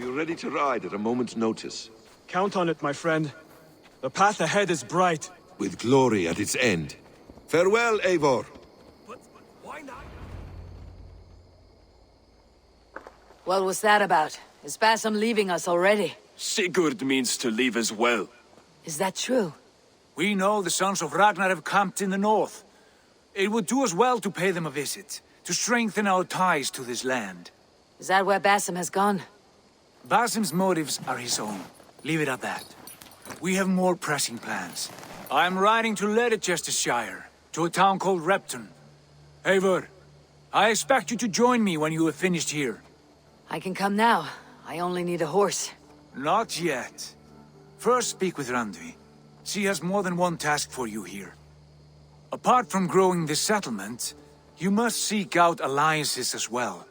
Be ready to ride at a moment's notice. Count on it, my friend. The path ahead is bright. With glory at its end. Farewell, Eivor. But why not? What was that about? Is Basim leaving us already? Sigurd means to leave as well. Is that true? We know the sons of Ragnar have camped in the north. It would do us well to pay them a visit, to strengthen our ties to this land. Is that where Basim has gone? Basim's motives are his own. Leave it at that. We have more pressing plans. I am riding to Leicestershire, to a town called Repton. Eivor, I expect you to join me when you have finished here. I can come now. I only need a horse. Not yet. First speak with Randvi. She has more than one task for you here. Apart from growing this settlement, you must seek out alliances as well.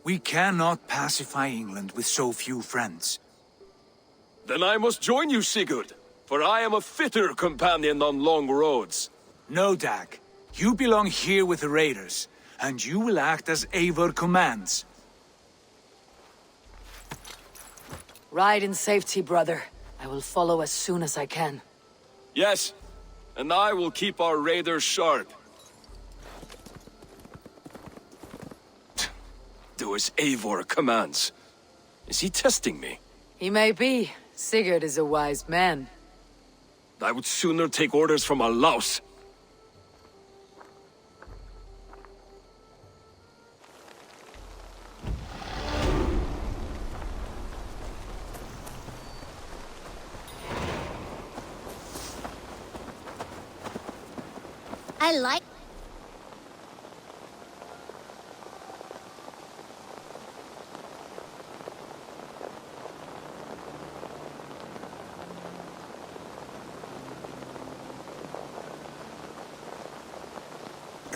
We cannot pacify England with so few friends. Then I must join you, Sigurd, for I am a fitter companion on long roads. No, Dag. You belong here with the raiders, and you will act as Eivor commands. Ride in safety, brother. I will follow as soon as I can. Yes, and I will keep our raiders sharp. Do as Eivor commands. Is he testing me? He may be. Sigurd is a wise man. I would sooner take orders from a louse. I like...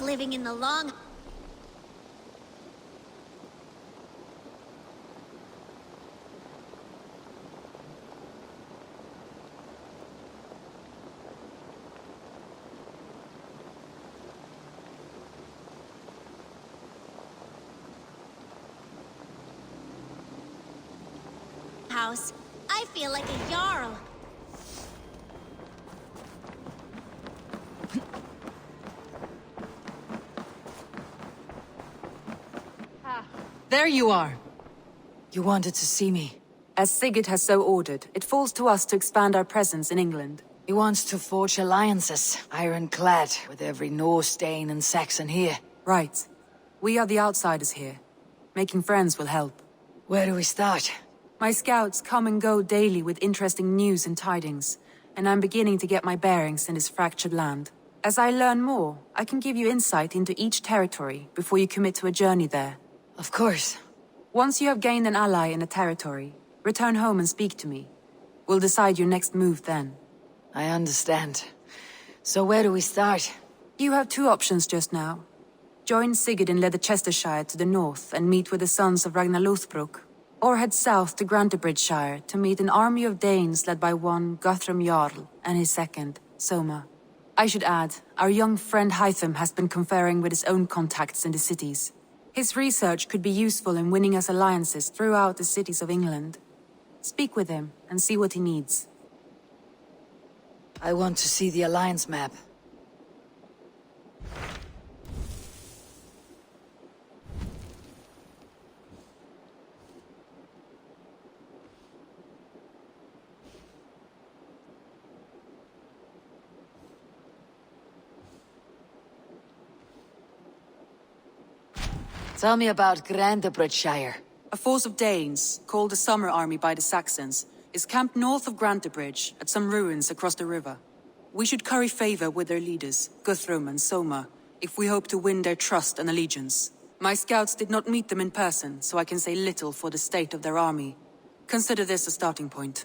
living in the long... house. I feel like a jarl. There you are. You wanted to see me. As Sigurd has so ordered, it falls to us to expand our presence in England. He wants to forge alliances, ironclad, with every Norse, Dane, and Saxon here. Right. We are the outsiders here. Making friends will help. Where do we start? My scouts come and go daily with interesting news and tidings, and I'm beginning to get my bearings in this fractured land. As I learn more, I can give you insight into each territory before you commit to a journey there. Of course. Once you have gained an ally in a territory, return home and speak to me. We'll decide your next move then. I understand. So where do we start? You have two options just now. Join Sigurd in Leicestershire to the north and meet with the sons of Ragnar Lothbrok, or head south to Grantebridgeshire to meet an army of Danes led by one Guthrum Jarl and his second, Soma. I should add, our young friend Hytham has been conferring with his own contacts in the cities. His research could be useful in winning us alliances throughout the cities of England. Speak with him and see what he needs. I want to see the alliance map. Tell me about Grantebridgeshire. A force of Danes, called the Summer Army by the Saxons, is camped north of Grantebridge at some ruins across the river. We should curry favor with their leaders, Guthrum and Soma, if we hope to win their trust and allegiance. My scouts did not meet them in person, so I can say little for the state of their army. Consider this a starting point.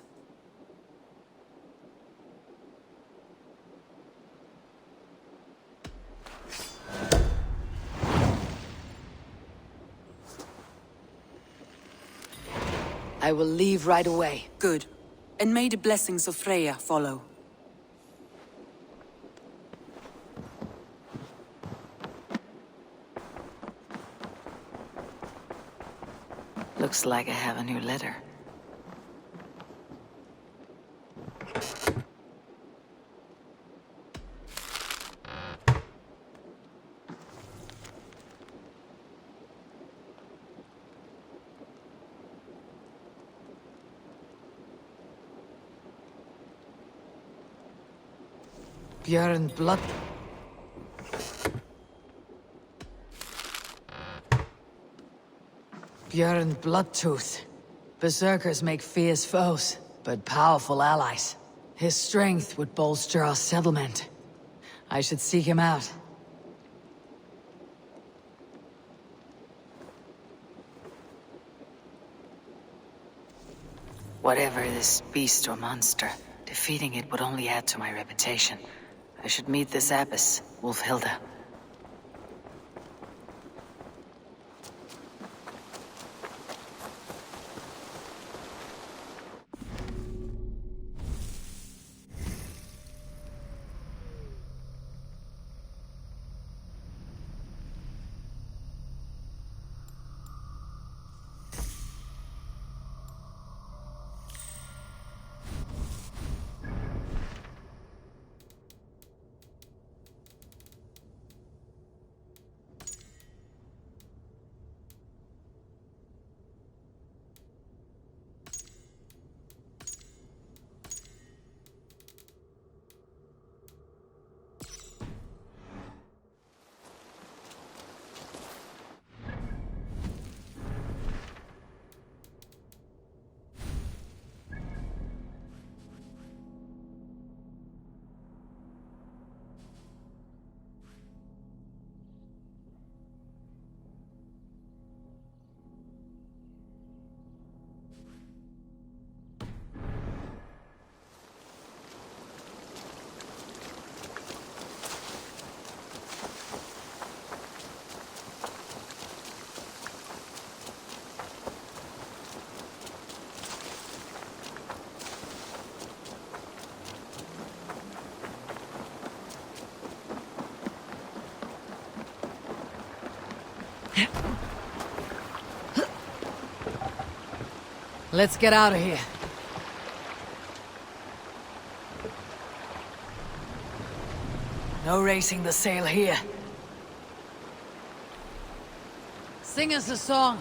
I will leave right away. Good. And may the blessings of Freya follow. Looks like I have a new letter. Björn Blood. Björn Bloodtooth. Berserkers make fierce foes, but powerful allies. His strength would bolster our settlement. I should seek him out. Whatever this beast or monster, defeating it would only add to my reputation. I should meet this abbess, Wolfhilda. Let's get out of here. No racing the sail here. Sing us a song.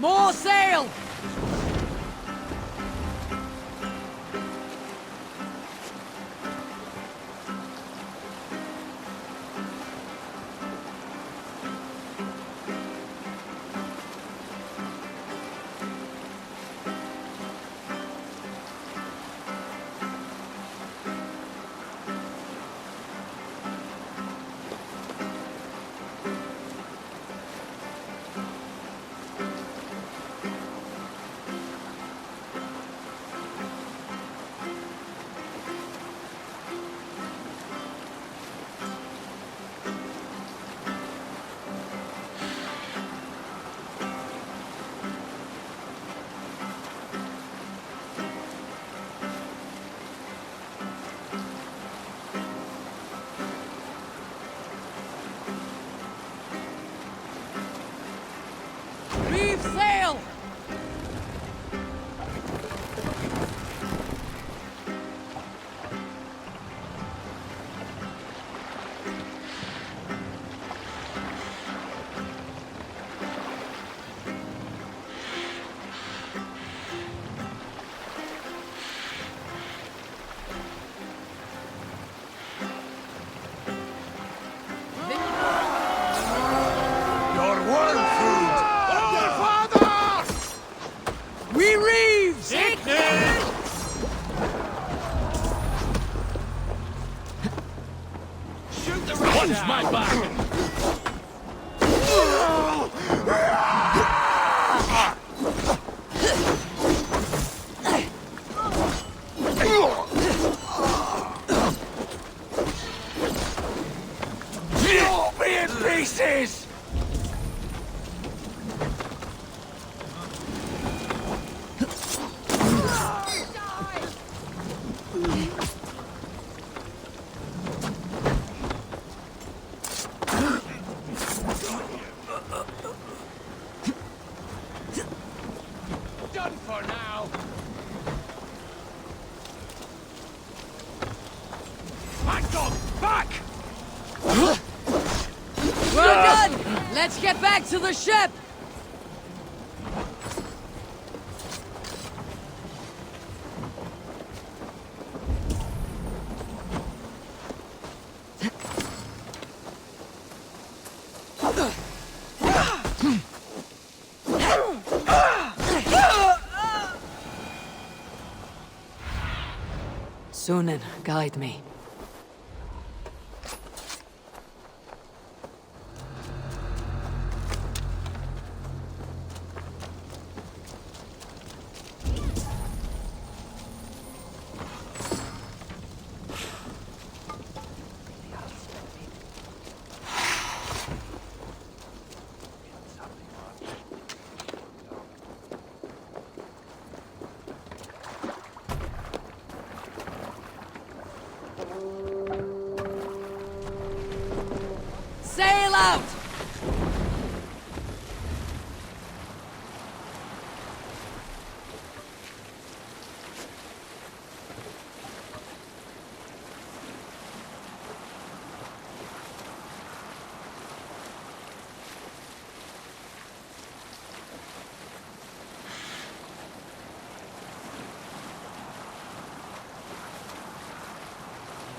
More sail! Sail! Punch my back! You'll be in pieces! Let's get back to the ship! Sýnin, guide me. Sail out!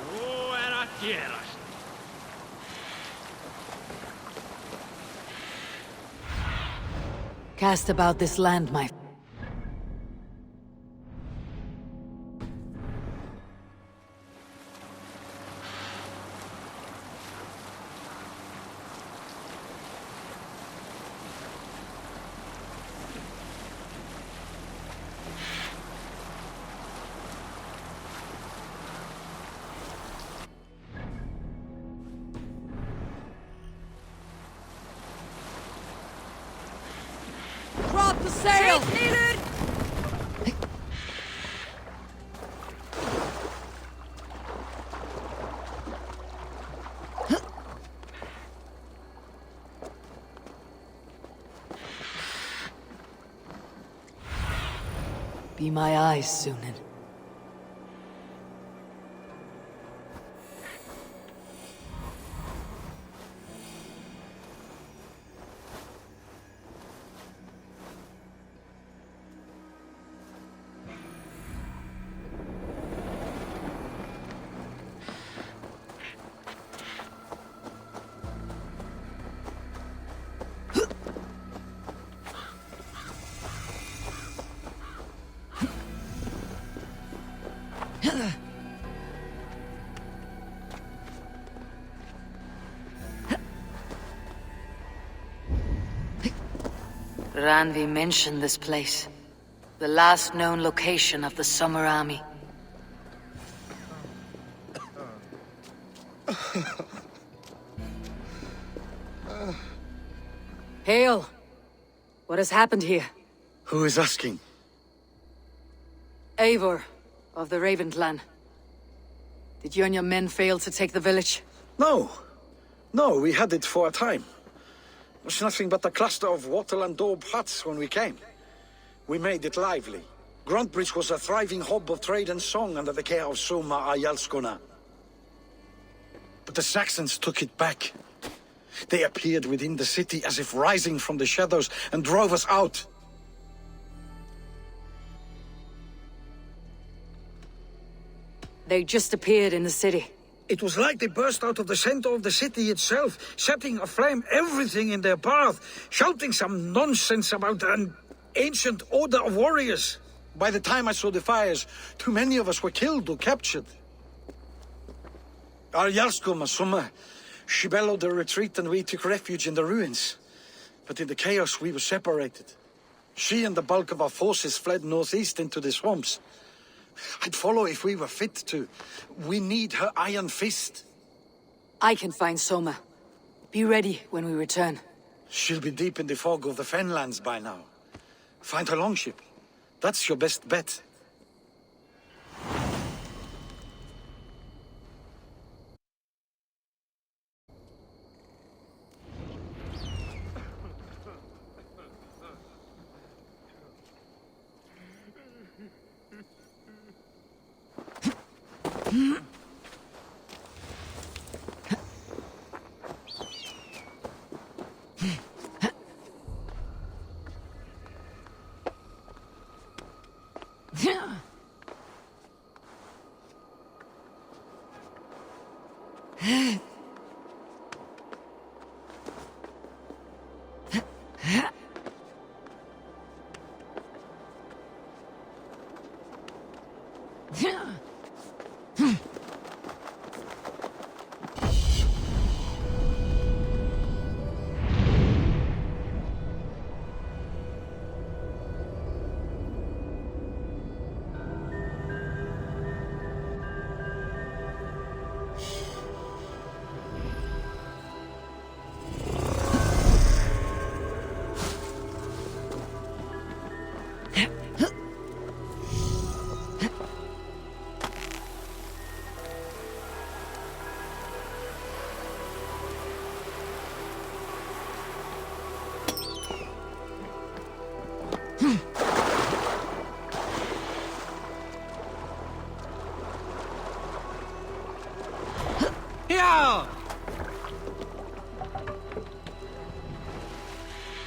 Nú að gerast. Cast about this land, my... Drop the sail! Be my eyes, Sýnin. Randvi mentioned this place. The last known location of the Summer Army. Hail! What has happened here? Who is asking? Eivor, of the Raven clan. Did you and your men fail to take the village? No. No, we had it for a time. It was nothing but a cluster of wattle and daub huts when we came. We made it lively. Gruntbridge was a thriving hub of trade and song under the care of Soma Ayalskona. But the Saxons took it back. They appeared within the city as if rising from the shadows and drove us out. They just appeared in the city. It was like they burst out of the center of the city itself, setting aflame everything in their path, shouting some nonsense about an ancient order of warriors. By the time I saw the fires, too many of us were killed or captured. Our Yarskoma, Soma, she bellowed a retreat and we took refuge in the ruins. But in the chaos we were separated. She and the bulk of our forces fled northeast into the swamps. I'd follow if we were fit to. We need her iron fist. I can find Soma. Be ready when we return. She'll be deep in the fog of the Fenlands by now. Find her longship. That's your best bet.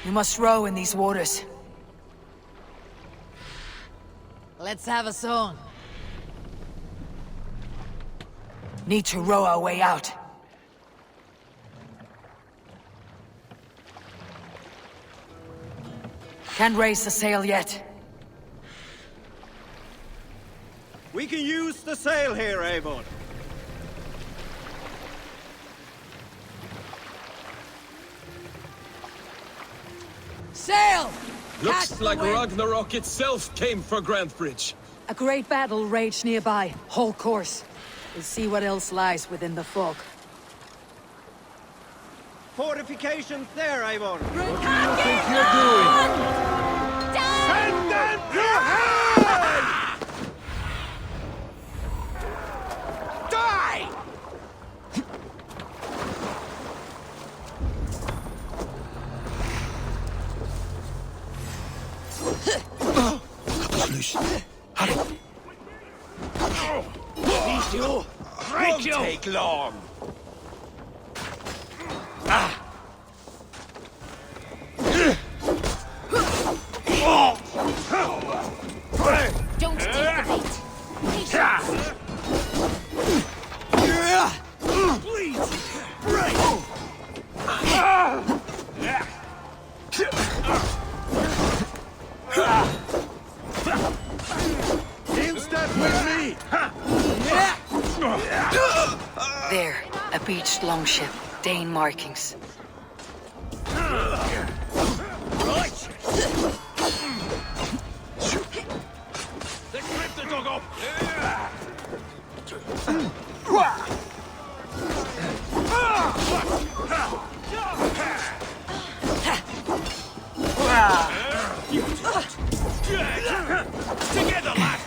You must row in these waters. Let's have a song. Need to row our way out. Can't raise the sail yet. We can use the sail here, Eivor. Sail! Looks like Ragnarok itself came for Grantebridge. A great battle raged nearby. Whole course. We'll see what else lies within the fog. Fortifications there, Eivor. What do you think you're doing? Send them to hell! Die! Loose. Hurry. These you! Break you! Take long! Don't take the bait. Please! Right! Instead with me! There, a beached longship. Dane markings. Right! Let's rip the dog off! Together, lad!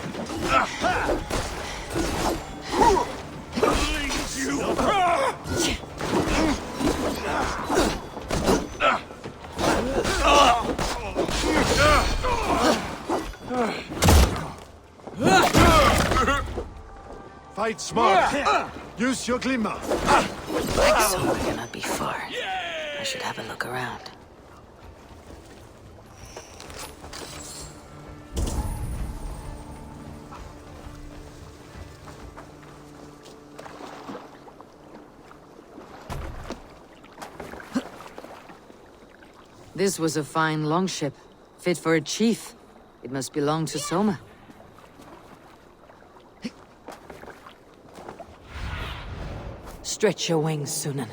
Please, you! Fight smart. Use your glimmer. Soma cannot be far. I should have a look around. This was a fine longship, fit for a chief. It must belong to Soma. Stretch your wings, Sýnin.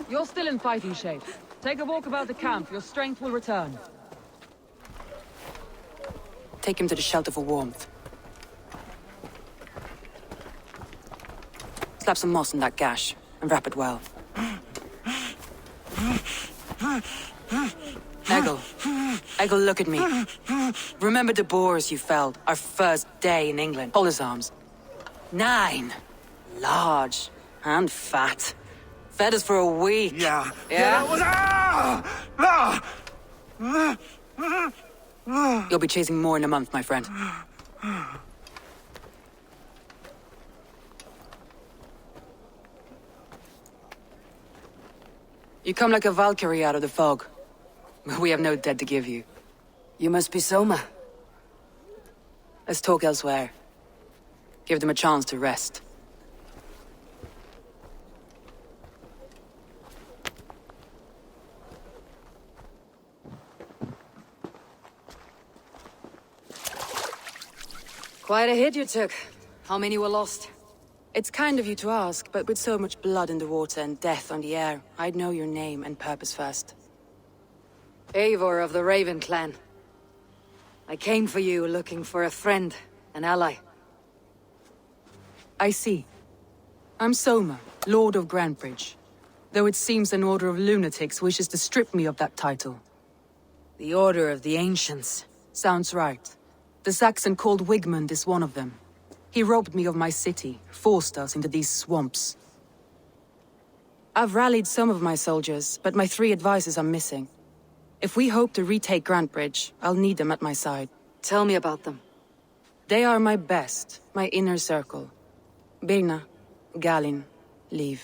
You're still in fighting shape. Take a walk about the camp, your strength will return. Take him to the shelter for warmth. Slap some moss in that gash, and wrap it well. Eggle, look at me. Remember the boars you felled, our first day in England? Hold his arms. 9. Large and fat. Fed us for a week. Yeah. Yeah? That was... You'll be chasing more in a month, my friend. You come like a Valkyrie out of the fog. We have no dead to give you. You must be Soma. Let's talk elsewhere. Give them a chance to rest. Quite a hit you took. How many were lost? It's kind of you to ask, but with so much blood in the water and death on the air, I'd know your name and purpose first. Eivor of the Raven clan. I came for you looking for a friend, an ally. I see. I'm Soma, Lord of Grantebridge. Though it seems an order of lunatics wishes to strip me of that title. The Order of the Ancients. Sounds right. The Saxon called Wigmund is one of them. He robbed me of my city, forced us into these swamps. I've rallied some of my soldiers, but my 3 advisors are missing. If we hope to retake Grantebridge, I'll need them at my side. Tell me about them. They are my best, my inner circle. Birna, Galin, Liv.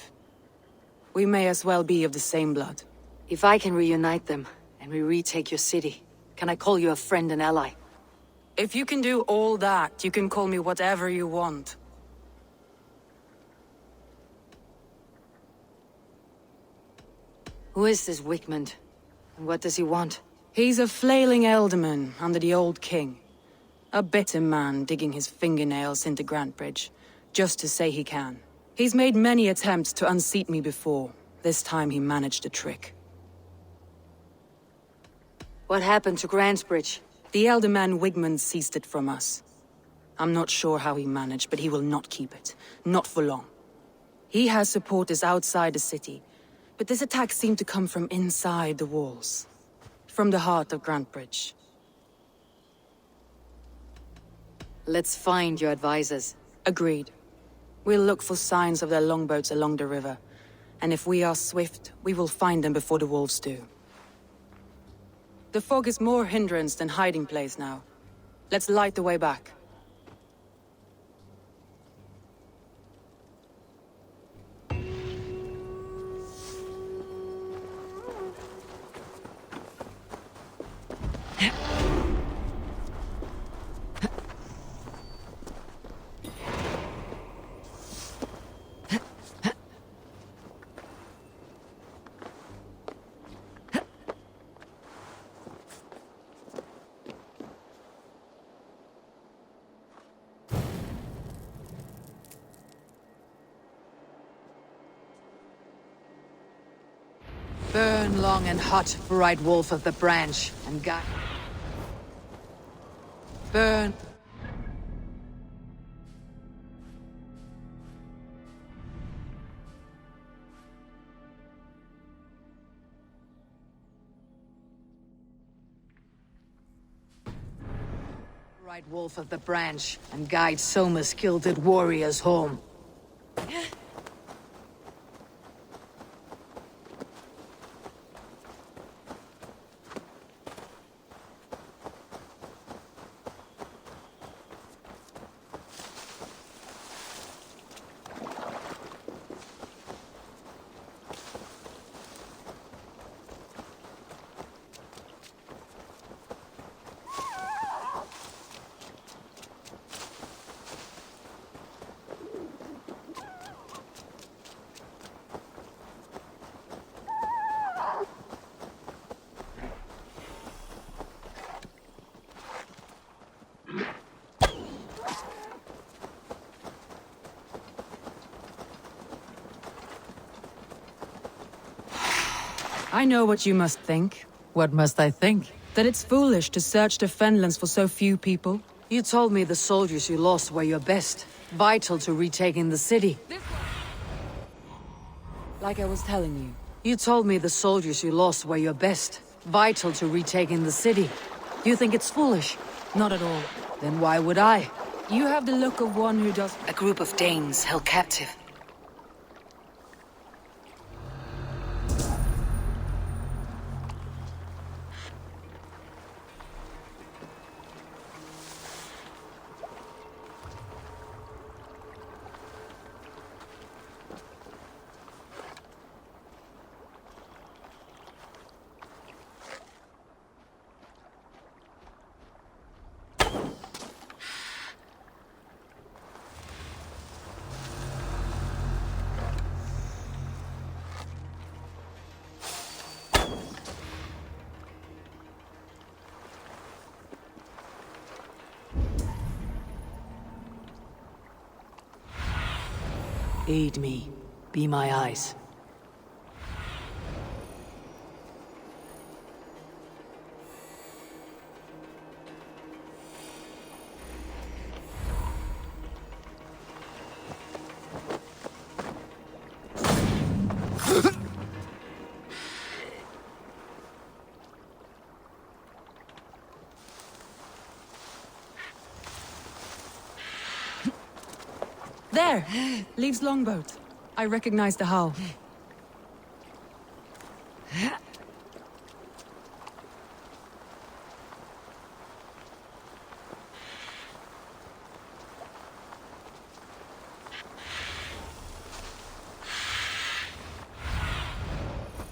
We may as well be of the same blood. If I can reunite them, and we retake your city, can I call you a friend and ally? If you can do all that, you can call me whatever you want. Who is this Wigmund? And what does he want? He's a flailing elderman under the old king. A bitter man digging his fingernails into Grantebridge, just to say he can. He's made many attempts to unseat me before. This time he managed a trick. What happened to Grantebridge? The elder man Wigmund seized it from us. I'm not sure how he managed, but he will not keep it. Not for long. He has supporters outside the city, but this attack seemed to come from inside the walls. From the heart of Grantebridge. Let's find your advisors. Agreed. We'll look for signs of their longboats along the river. And if we are swift, we will find them before the wolves do. The fog is more hindrance than hiding place now. Let's light the way back. Burn long and hot, bright wolf of the branch, and guide. Burn. Bright wolf of the branch, and guide Soma's gilded warriors home. I know what you must think. What must I think? That it's foolish to search the Fenlands for so few people. You told me the soldiers you lost were your best. Vital to retaking the city. Like I was telling you. You told me the soldiers you lost were your best. Vital to retaking the city. You think it's foolish? Not at all. Then why would I? You have the look of one who does... A group of Danes held captive. Aid me. Be my eyes. There! Leaves longboat. I recognize the hull.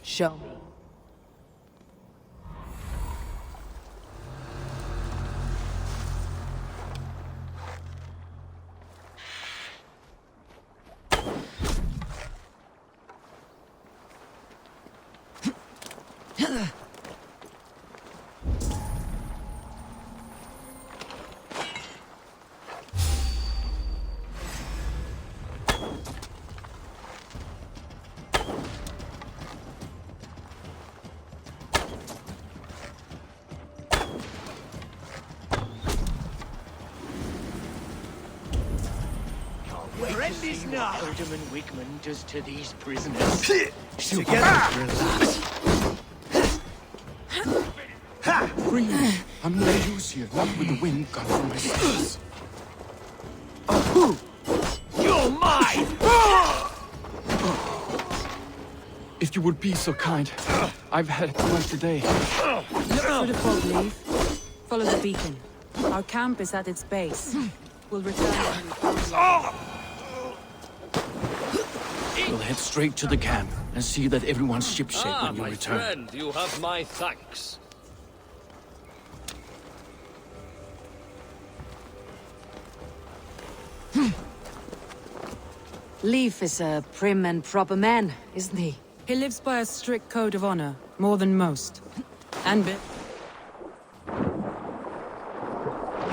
Show me. Horrendous now. Alderman Wickman does to these prisoners. Together. Free. I'm let loose here, not with the wind gone from my sails. You're mine! If you would be so kind. I've had too much today. Look for the fog, Leaf. Follow the beacon. Our camp is at its base. We'll return when we find We'll head straight to the camp and see that everyone's shipshape when you my return. Friend, you have my thanks. Leif is a prim and proper man, isn't he? He lives by a strict code of honor, more than most. And He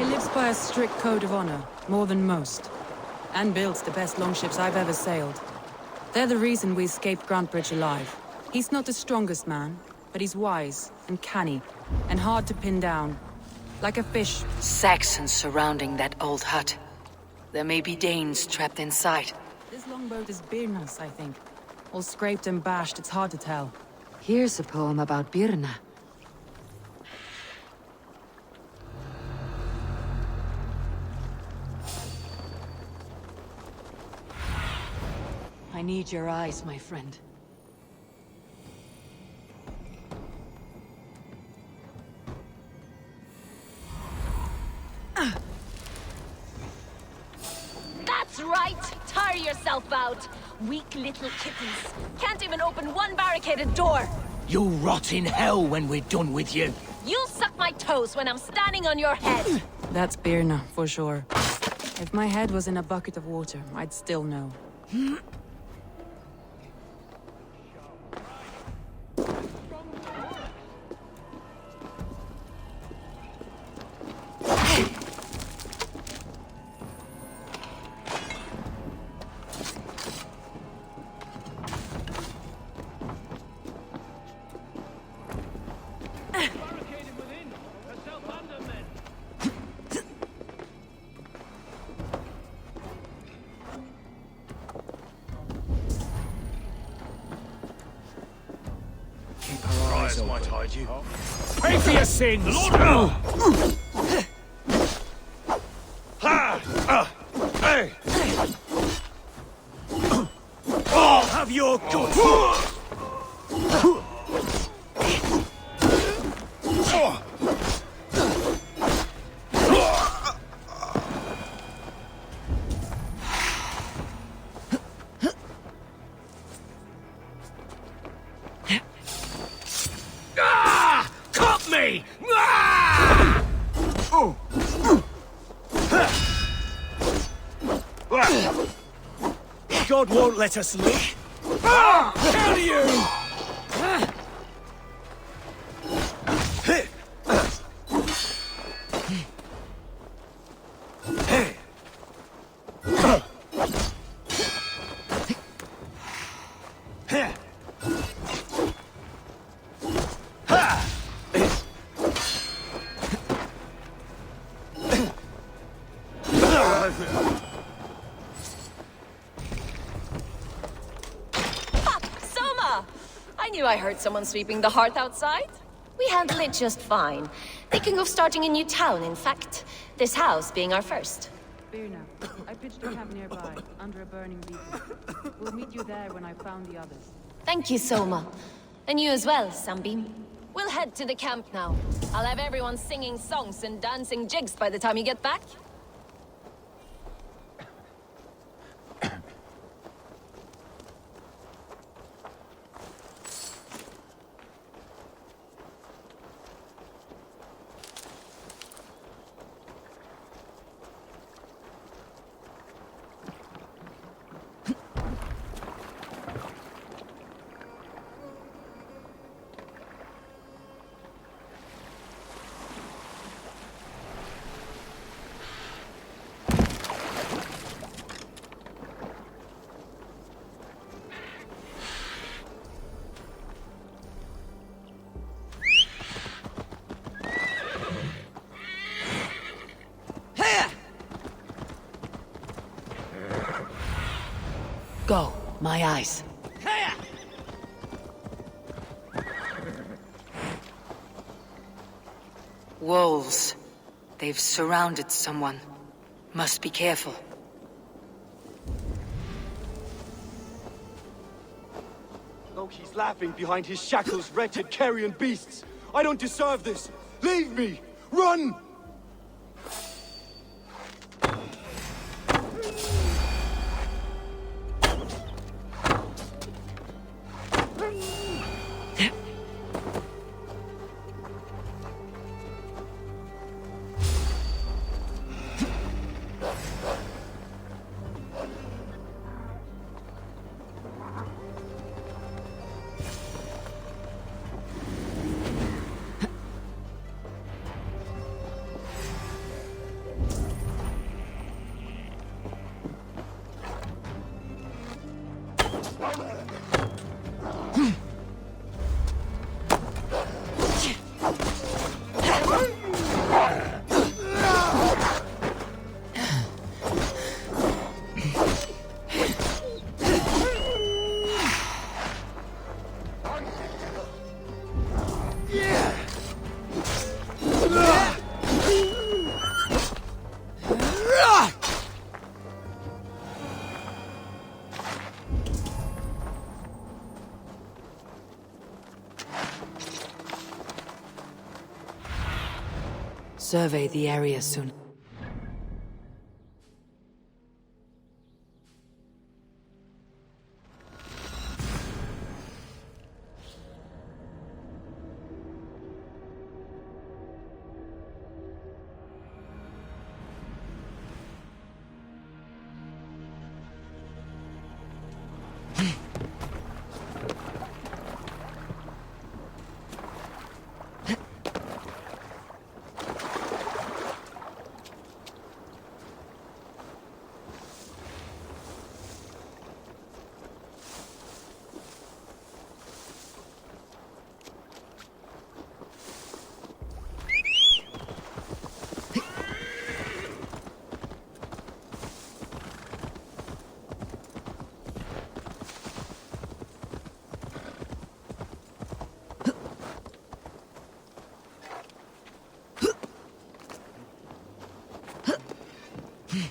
lives by a strict code of honor, more than most. And builds the best longships I've ever sailed. They're the reason we escaped Grantebridge alive. He's not the strongest man, but he's wise and canny, and hard to pin down. Like a fish. Saxons surrounding that old hut. There may be Danes trapped inside. This longboat is Birna's, I think. All scraped and bashed, it's hard to tell. Here's a poem about Birna. I need your eyes, my friend. That's right! Tire yourself out! Weak little kittens. Can't even open one barricaded door! You'll rot in hell when we're done with you. You'll suck my toes when I'm standing on your head! That's Birna, for sure. If my head was in a bucket of water, I'd still know. might hide you. Pay for your sins! Have your guts! Cut me! God won't let us look. Kill you! Soma! I knew I heard someone sweeping the hearth outside. We handle it just fine. Thinking of starting a new town, in fact. This house being our first. Fear now. I pitched a camp nearby, under a burning beacon. We'll meet you there when I've found the others. Thank you, Soma. And you as well, Sunbeam. We'll head to the camp now. I'll have everyone singing songs and dancing jigs by the time you get back. Go, my eyes. Wolves. They've surrounded someone. Must be careful. Loki's laughing behind his shackles, wretched carrion beasts. I don't deserve this. Leave me! Run! Survey the area soon.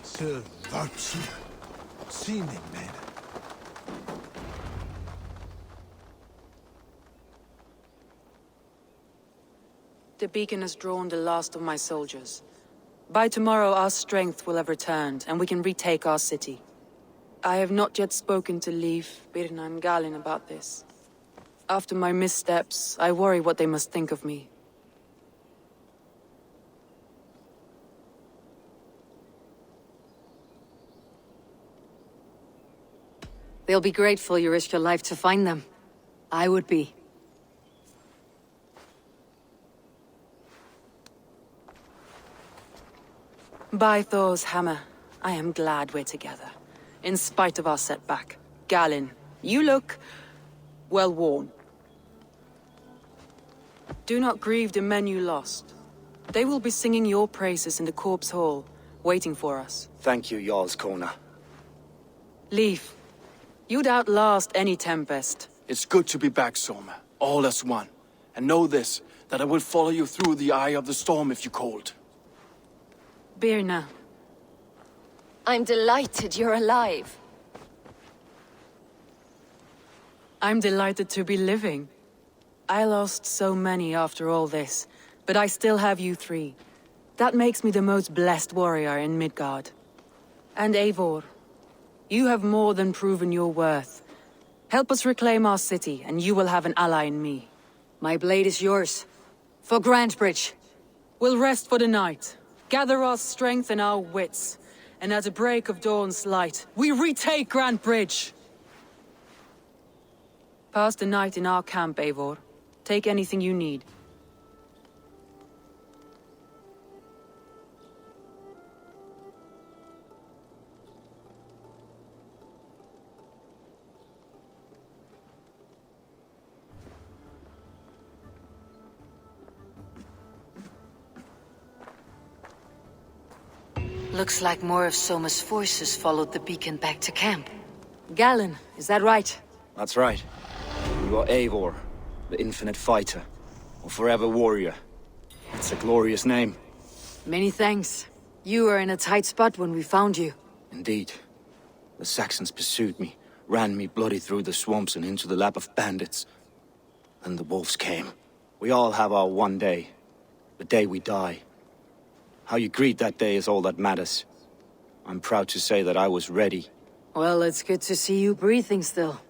Sir Varchi. Sýnin, man. The beacon has drawn the last of my soldiers. By tomorrow our strength will have returned, and we can retake our city. I have not yet spoken to Leif, Birna and Galin about this. After my missteps, I worry what they must think of me. They'll be grateful you risked your life to find them. I would be. By Thor's hammer, I am glad we're together. In spite of our setback. Galin, you look well worn. Do not grieve the men you lost. They will be singing your praises in the corpse hall, waiting for us. Thank you, Jarl's Kona. Leif, you'd outlast any tempest. It's good to be back, Soma. All as one. And know this, that I will follow you through the eye of the storm if you called. Birna. I'm delighted you're alive. I'm delighted to be living. I lost so many after all this, but I still have you three. That makes me the most blessed warrior in Midgard. And Eivor, you have more than proven your worth. Help us reclaim our city, and you will have an ally in me. My blade is yours. For Grantebridge. We'll rest for the night, gather our strength and our wits, and at the break of dawn's light, we retake Grantebridge! Pass the night in our camp, Eivor. Take anything you need. Looks like more of Soma's forces followed the beacon back to camp. Galin, is that right? That's right. You are Eivor, the infinite fighter, or forever warrior. It's a glorious name. Many thanks. You were in a tight spot when we found you. Indeed. The Saxons pursued me, ran me bloody through the swamps and into the lap of bandits. Then the wolves came. We all have our one day. The day we die. How you greet that day is all that matters. I'm proud to say that I was ready. Well, it's good to see you breathing still.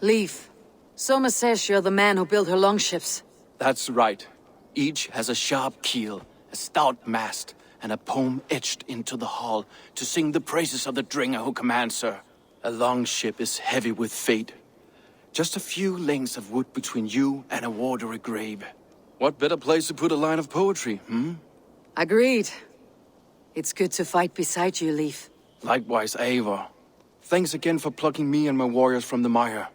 Leif, Soma says you're the man who built her longships. That's right. Each has a sharp keel, a stout mast, and a poem etched into the hull to sing the praises of the Dringer who commands her. A longship is heavy with fate. Just a few lengths of wood between you and a watery grave. What better place to put a line of poetry, hmm? Agreed. It's good to fight beside you, Leif. Likewise, Eivor. Thanks again for plucking me and my warriors from the mire.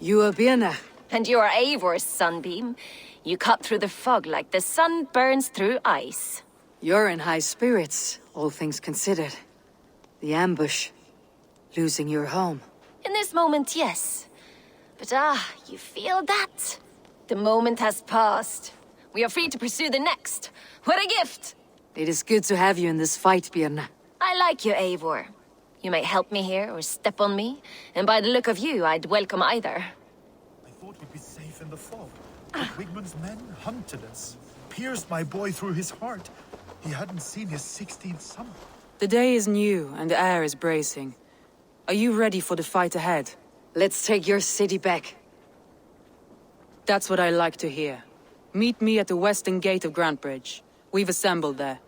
You are Birna. And you are Eivor's sunbeam. You cut through the fog like the sun burns through ice. You're in high spirits, all things considered. The ambush. Losing your home. In this moment, yes. But you feel that? The moment has passed. We are free to pursue the next. What a gift! It is good to have you in this fight, Birna. I like you, Eivor. You may help me here or step on me, and by the look of you, I'd welcome either. I thought we'd be safe in the fog. But Wigmund's men hunted us, pierced my boy through his heart. He hadn't seen his 16th summer. The day is new, and the air is bracing. Are you ready for the fight ahead? Let's take your city back. That's what I like to hear. Meet me at the western gate of Grantebridge. We've assembled there.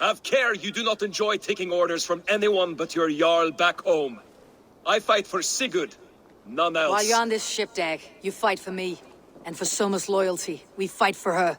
Have care you do not enjoy taking orders from anyone but your Jarl back home. I fight for Sigurd, none else. While you're on this ship, Dag, you fight for me. And for Soma's loyalty, we fight for her.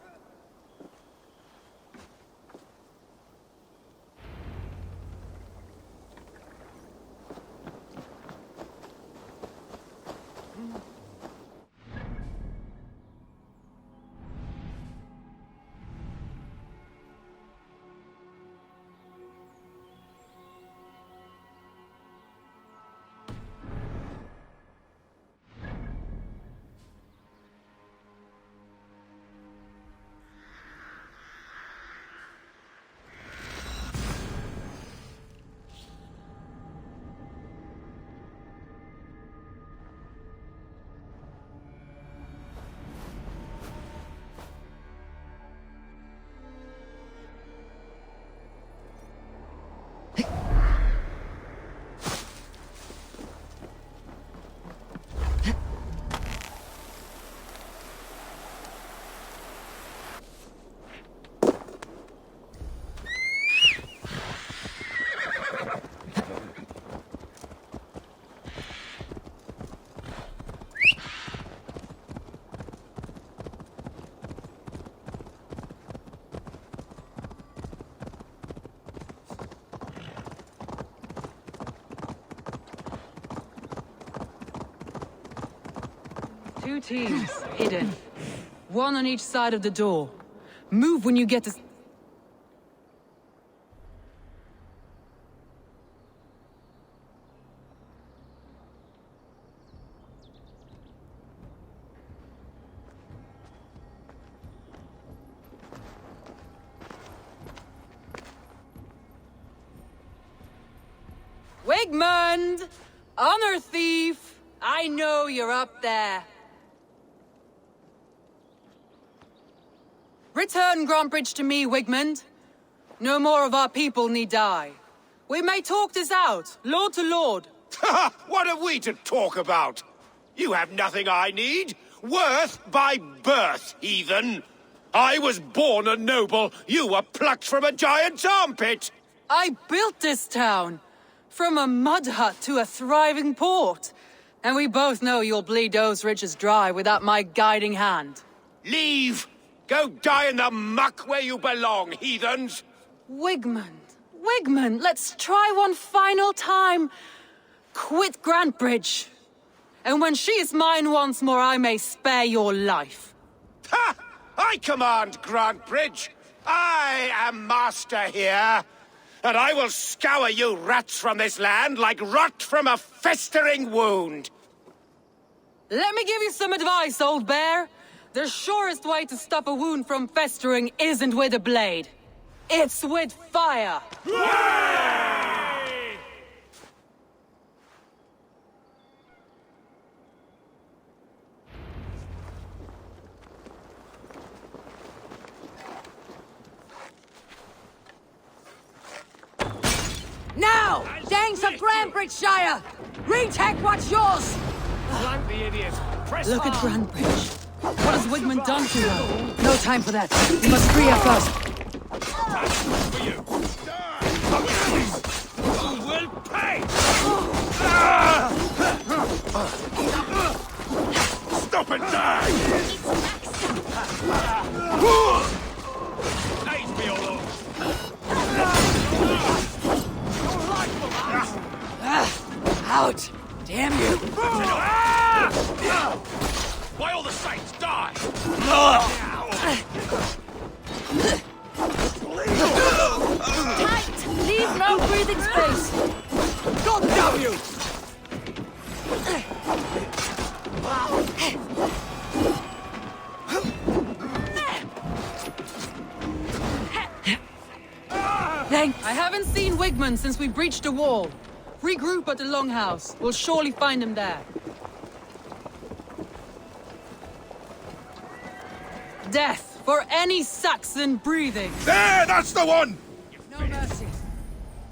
2 teams, hidden. 1 on each side of the door. Move when you get to... Wigmund! Honor thief! I know you're up there. Return Grantbridge to me, Wigmund. No more of our people need die. We may talk this out, lord to lord. What have we to talk about? You have nothing I need. Worth by birth, heathen. I was born a noble. You were plucked from a giant's armpit. I built this town. From a mud hut to a thriving port. And we both know you'll bleed those riches dry without my guiding hand. Leave! Go die in the muck where you belong, heathens! Wigmund, let's try one final time. Quit Grantbridge. And when she is mine once more, I may spare your life. Ha! I command Grantbridge. I am master here. And I will scour you rats from this land like rot from a festering wound. Let me give you some advice, old bear. The surest way to stop a wound from festering isn't with a blade. It's with fire. Now! Danes of Grantbridgeshire! Retake what's yours! Flank the idiot. Press Look at Grantbridge. What has Wigmund done to her? No time for that. We must free her first. For you. You will pay! Stop and die! Aid me, O Lord! Out! Damn you! Why all the saints die? Tight! Leave no breathing space! God damn you! Thanks. I haven't seen Wigmund since we breached the wall. Regroup at the Longhouse. We'll surely find him there. Death for any Saxon breathing. There, that's the one! No mercy.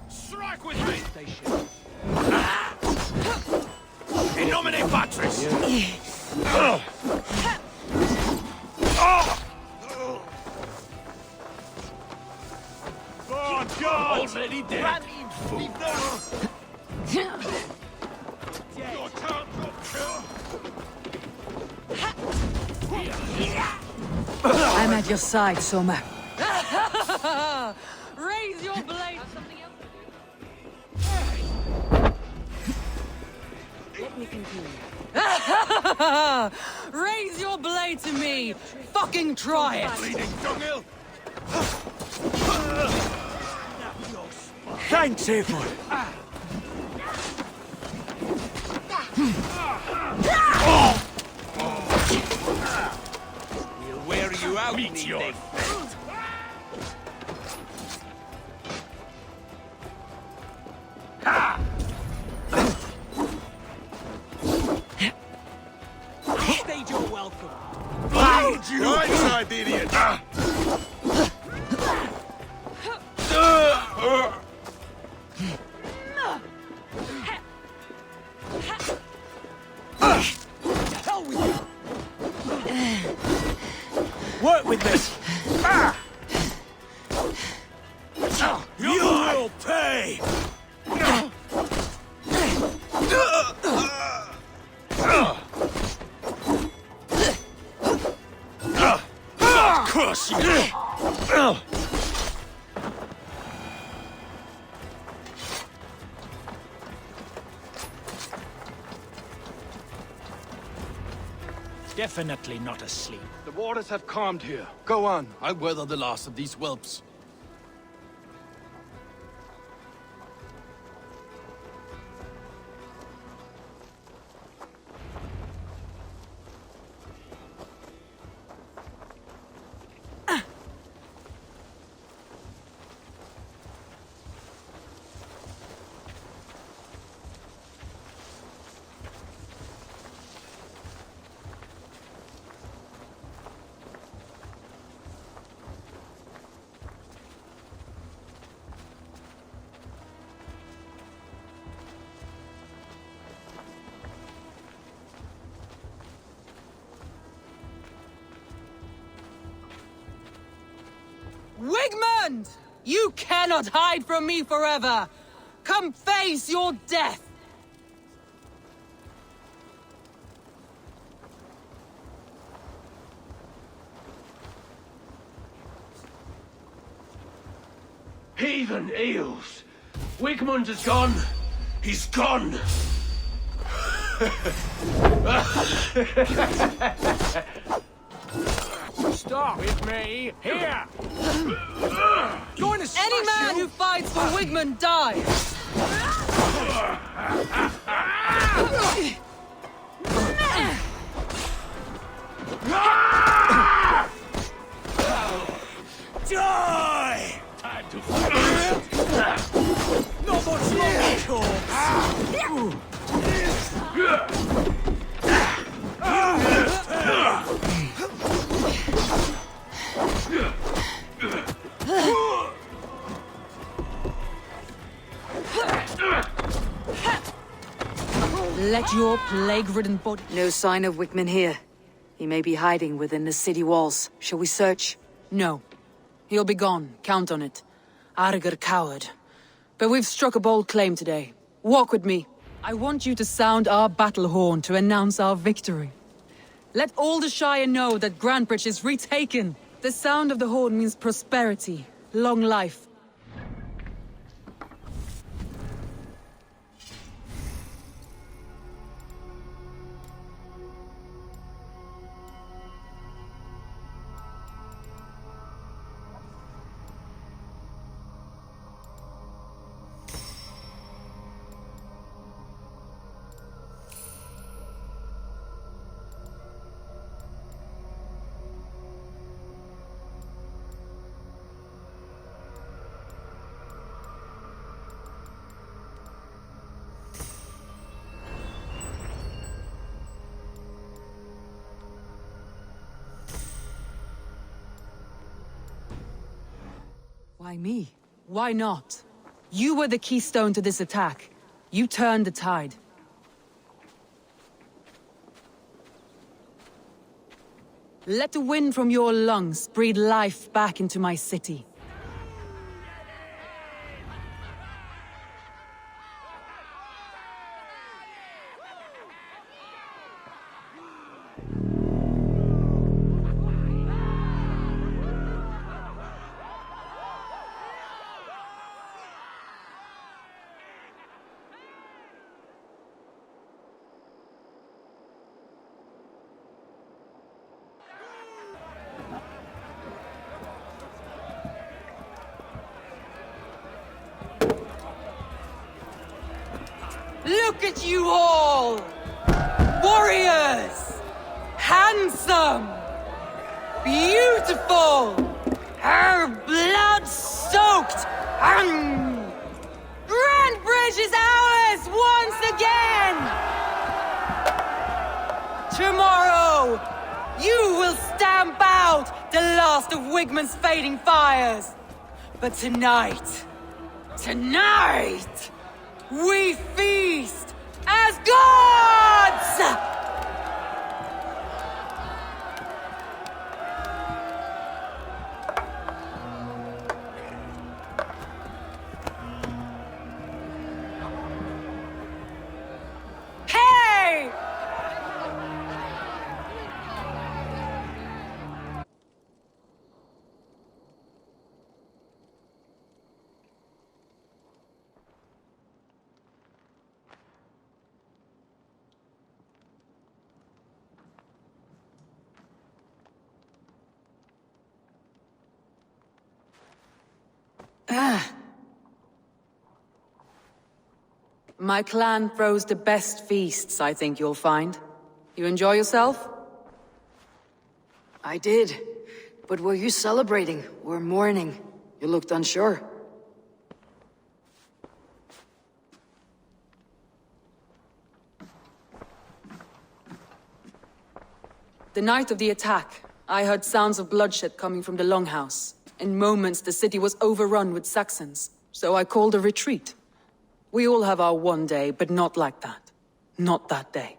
Strike with me! In nomine Patris! Oh, God! Already dead! I'm at your side, Soma. Raise your blade. Let me continue. Raise your blade to me. Fucking try it. Bleeding dunghill! Thanks, Eivor. We'll wear you out, meet your fate. Stage your welcome. Hold you! Right side, the idiot! Hell with you. Work with me. You will pay. Curse you! Definitely not asleep. The waters have calmed here. Go on. I weather the last of these whelps. Wigmund! You cannot hide from me forever! Come face your death! Heathen eels! Wigmund is gone! He's gone! Stop with me! Here! Going to Any man who fights for Wigmund dies! Die! Time to fight! Not much longer, corpse! Let your plague-ridden body... No sign of Wickman here. He may be hiding within the city walls. Shall we search? No. He'll be gone, count on it. Arger coward. But we've struck a bold claim today. Walk with me. I want you to sound our battle horn to announce our victory. Let all the Shire know that Grantebridge is retaken. The sound of the horn means prosperity, long life. Why me? Why not? You were the keystone to this attack. You turned the tide. Let the wind from your lungs breathe life back into my city. Look at you all! Warriors! Handsome! Beautiful! Her blood-soaked! Grantebridge is ours once again! Tomorrow, you will stamp out the last of Wigmund's fading fires. But tonight, we feast as gods! Hey! My clan throws the best feasts, I think you'll find. You enjoy yourself? I did. But were you celebrating or mourning? You looked unsure. The night of the attack, I heard sounds of bloodshed coming from the Longhouse. In moments, the city was overrun with Saxons, so I called a retreat. We all have our one day, but not like that. Not that day.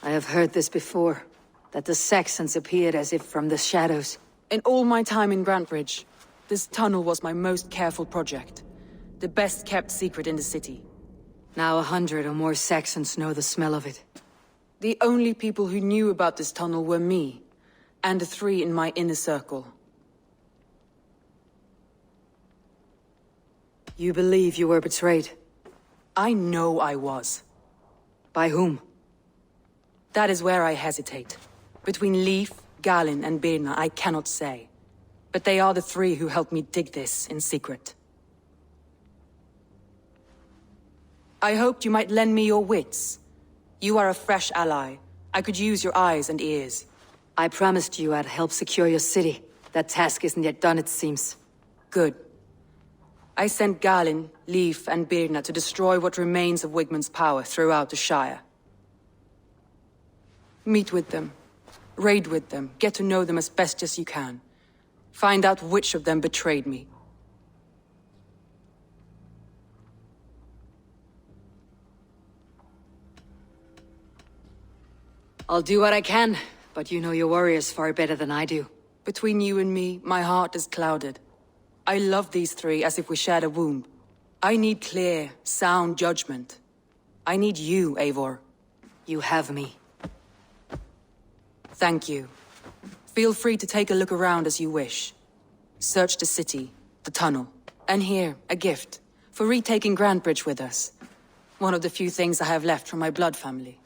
I have heard this before, that the Saxons appeared as if from the shadows. In all my time in Grantebridge, this tunnel was my most careful project. The best kept secret in the city. Now 100 or more Saxons know the smell of it. The only people who knew about this tunnel were me, and the 3 in my inner circle. You believe you were betrayed? I know I was. By whom? That is where I hesitate. Between Leif, Galinn, and Birna, I cannot say. But they are the 3 who helped me dig this in secret. I hoped you might lend me your wits. You are a fresh ally. I could use your eyes and ears. I promised you I'd help secure your city. That task isn't yet done, it seems. Good. I sent Galinn, Leif, and Birna to destroy what remains of Wigmund's power throughout the Shire. Meet with them. Raid with them. Get to know them as best as you can. Find out which of them betrayed me. I'll do what I can, but you know your warriors far better than I do. Between you and me, my heart is clouded. I love these 3 as if we shared a womb. I need clear, sound judgment. I need you, Eivor. You have me. Thank you. Feel free to take a look around as you wish. Search the city, the tunnel, and here, a gift, for retaking Grantebridge with us. One of the few things I have left from my blood family.